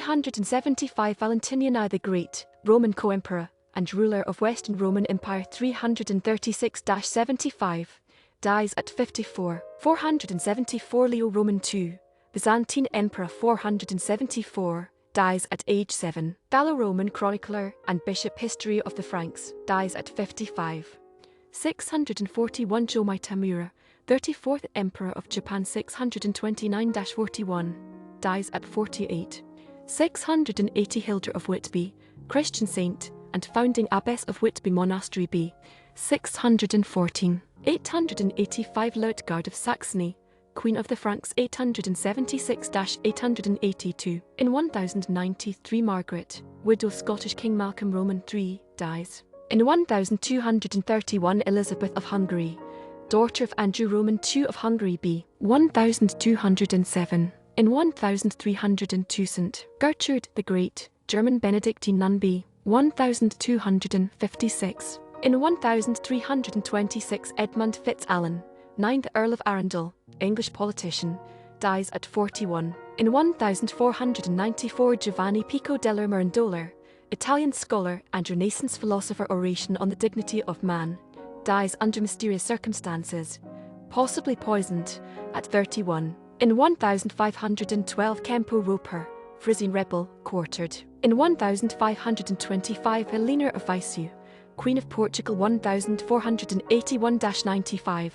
375 Valentinian I the Great, Roman co-emperor, and ruler of Western Roman Empire 336-75, dies at 54. 474 Leo Roman II, Byzantine Emperor 474, dies at age 7. Gallo-Roman chronicler and bishop history of the Franks, dies at 55. 641 Jomei Tamura, 34th Emperor of Japan 629-41, dies at 48. 680 Hilda of Whitby, Christian saint, and founding abbess of Whitby Monastery b. 614. 885 Liutgard of Saxony, Queen of the Franks 876-882. In 1093 Margaret, widow Scottish King Malcolm Roman III, dies. In 1231 Elisabeth of Hungary, daughter of Andrew II of Hungary b. 1207. In 1302 St. Gertrude the Great, German Benedictine nun b. 1256. In 1326 Edmund Fitz-Alan, 9th Earl of Arundel, English politician, dies at 41. In 1494 Giovanni Pico della Mirandola, Italian scholar and Renaissance philosopher, oration on the dignity of man, dies under mysterious circumstances, possibly poisoned, at 31. In 1512 Kempo Roper, Frisian rebel, quartered. In 1525 Helena of Viseu, Queen of Portugal 1481-95,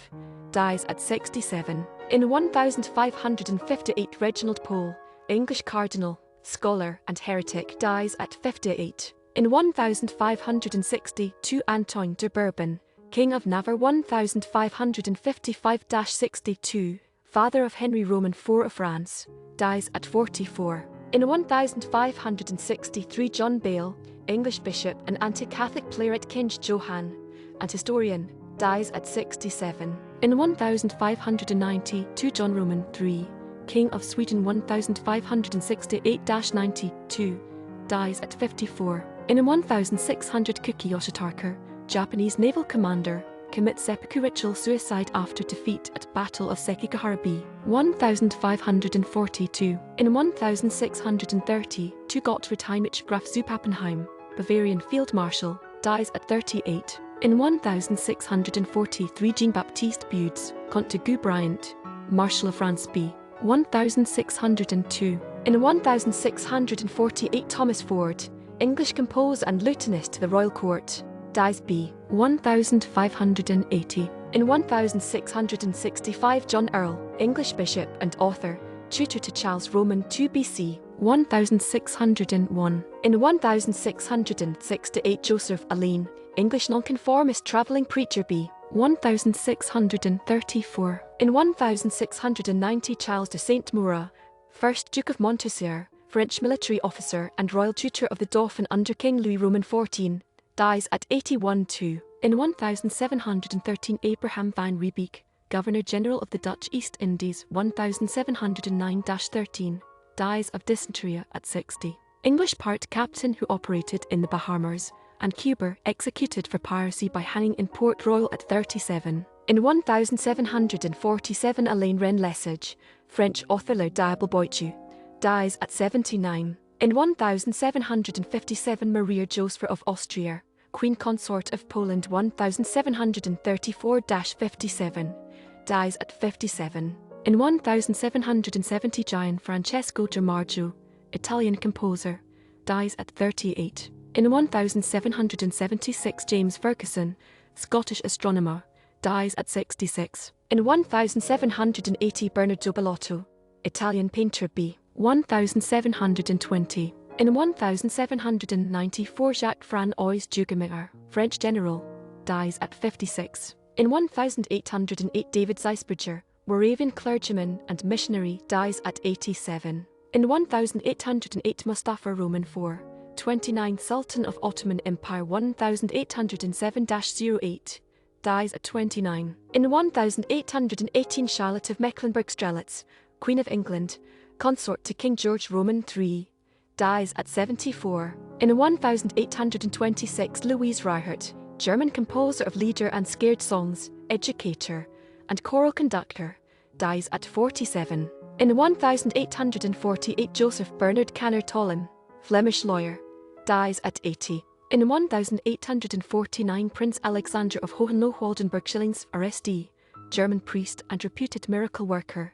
dies at 67. In 1558 Reginald Pole, English cardinal, scholar and heretic, dies at 58. In 1562 Antoine de Bourbon, King of Navarre 1555-62, father of Henry Roman IV of France, dies at 44. In 1563 John Bale, English bishop and anti-Catholic playwright Kinge Johann, and historian, dies at 67. In 1592 John Roman III, King of Sweden 1568-92, dies at 54. In 1600 Kuki Yoshitarker, Japanese naval commander, commits seppuku ritual suicide after defeat at Battle of Sekigahara b. 1542. In 1630, Gottfried Heinrich Graf zu Pappenheim, Bavarian field marshal, dies at 38. In 1643 Jean-Baptiste Budes, Comte de Goubriant, Marshal of France b. 1602. In 1648 Thomas Ford, English composer and lieutenant to the royal court, dies b. 1580. In 1665 John Earl, English bishop and author, tutor to Charles Roman II BC, 1601. In 1668 Joseph Alleine, English nonconformist travelling preacher b. 1634. In 1690 Charles de Saint-Maur, 1st Duke of Montausier, French military officer and royal tutor of the Dauphin under King Louis Roman XIV, dies at 81 too. In 1713 Abraham van Riebeek, Governor-General of the Dutch East Indies 1709-13, dies of dysentery at 60. English part captain who operated in the Bahamas and Cuba, executed for piracy by hanging in Port Royal at 37. In 1747 Alain Ren-Lesage, French author Le Diable Boitu, dies at 79. In 1757 Maria Josepha of Austria, Queen Consort of Poland 1734-57, dies at 57. In 1770 Gian Francesco Giamargio, Italian composer, dies at 38. In 1776 James Ferguson, Scottish astronomer, dies at 66. In 1780 Bernardo Bellotto, Italian painter b. 1720. In 1794 Jacques-François Jugemeyer, French general, dies at 56. In 1808 David Zeisberger, Moravian clergyman and missionary, dies at 87. In 1808 Mustafa Roman IV, 29th Sultan of Ottoman Empire 1807-08, dies at 29. In 1818 Charlotte of Mecklenburg-Strelitz, Queen of England, consort to King George Roman III, dies at 74. In 1826 Louise Reichert, German composer of lieder and scared songs, educator, and choral conductor, dies at 47. In 1848 Joseph Bernard Canner Tollem, Flemish lawyer, dies at 80. In 1849 Prince Alexander of Hohenlohe-Waldenburg-Schillings, RSD, German priest and reputed miracle worker,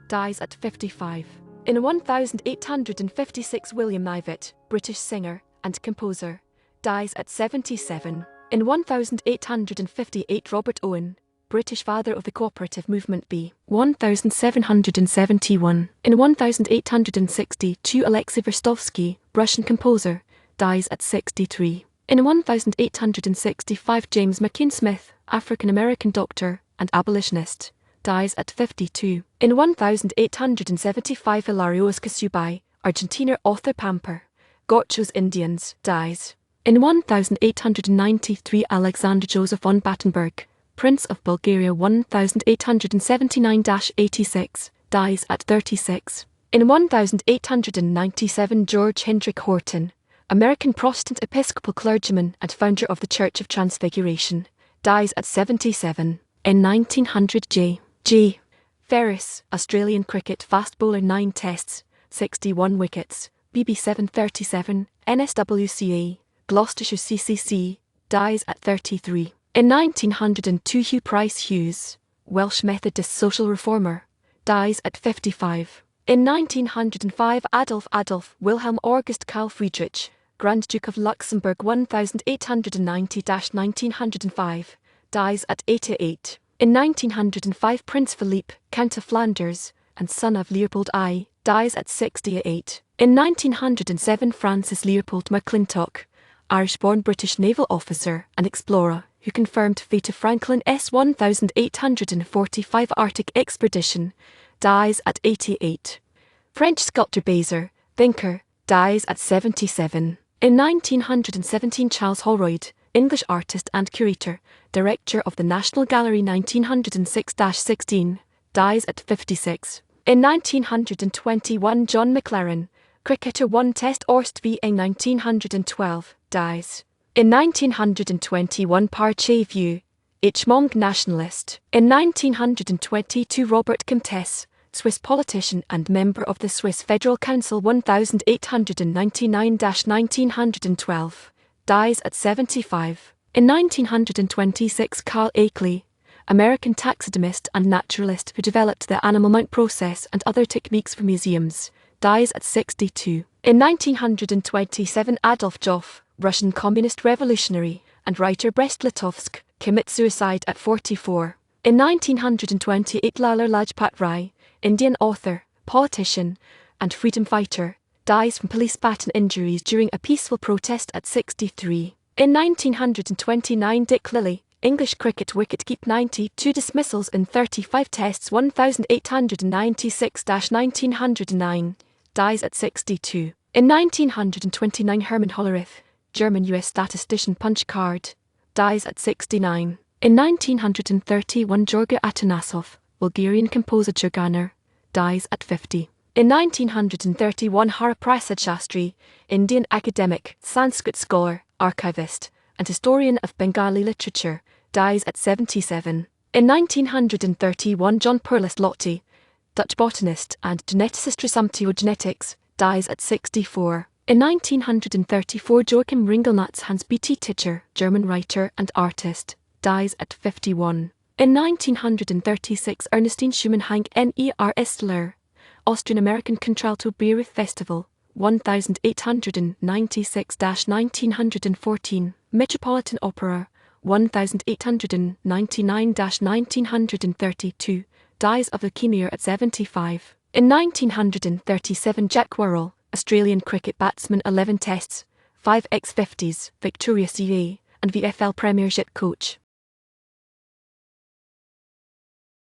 dies at 55. In 1856 William Knivet, British singer and composer, dies at 77. In 1858 Robert Owen, British father of the cooperative movement b. 1771. In 1862 Alexei Verstovsky, Russian composer, dies at 63. In 1865 James McKean Smith, African-American doctor and abolitionist, dies at 52. In 1875 Hilarios Casubai, Argentina author Pamper, Gauchos Indians, dies. In 1893 Alexander Joseph von Battenberg, Prince of Bulgaria 1879-86, dies at 36. In 1897 George Hendrick Horton, American Protestant Episcopal clergyman and founder of the Church of Transfiguration, dies at 77. In 1900 J. Ferris, Australian cricket fast bowler 9 tests, 61 wickets, BB 737, NSWCA, Gloucestershire CCC, dies at 33. In 1902 Hugh Price Hughes, Welsh Methodist social reformer, dies at 55. In 1905 Adolf Wilhelm August Karl Friedrich, Grand Duke of Luxembourg 1880-1905, dies at 88. In 1905 Prince Philippe, Count of Flanders, and son of Leopold I, dies at 68. In 1907 Francis Leopold McClintock, Irish-born British naval officer and explorer, who confirmed fate of Franklin's 1845 Arctic expedition, dies at 88. French sculptor Bézier, thinker, dies at 77. In 1917 Charles Holroyd, English artist and curator, director of the National Gallery 1906-16, dies at 56. In 1921 John McLaren, cricketer won Test Orst v in 1912, dies. In 1921 Parche Vieux, H. Mong nationalist. In 1922 Robert Comtesse, Swiss politician and member of the Swiss Federal Council 1899-1912, dies at 75. In 1926 Carl Akeley, American taxidermist and naturalist who developed the animal mount process and other techniques for museums, dies at 62. In 1927 Adolf Joff, Russian communist revolutionary and writer Brest-Litovsk, commits suicide at 44. In 1928 Lala Lajpat Rai, Indian author, politician, and freedom fighter, dies from police baton injuries during a peaceful protest at 63. In 1929 Dick Lilly, English cricket wicket-keep 92 dismissals in 35 tests 1896-1909, dies at 62. In 1929 Hermann Hollerith, German US statistician punch card, dies at 69. In 1931 Georgy Atanasov, Bulgarian composer Jurganer, dies at 50. In 1931 Hariprasad Shastri, Indian academic, Sanskrit scholar, archivist, and historian of Bengali literature, dies at 77. In 1931 John Perlis Lotti, Dutch botanist and geneticist resumptio genetics, dies at 64. In 1934 Joachim Ringelnatz Hans B.T. Titscher, German writer and artist, dies at 51. In 1936 Ernestine Schumann Hank Ner Estler, Austrian-American Contralto Bayreuth Festival, 1896-1914, Metropolitan Opera, 1899-1932, dies of leukemia at 75. In 1937 Jack Worrell, Australian cricket batsman 11 tests, 5 X50s, Victoria CA, and VFL Premiership coach,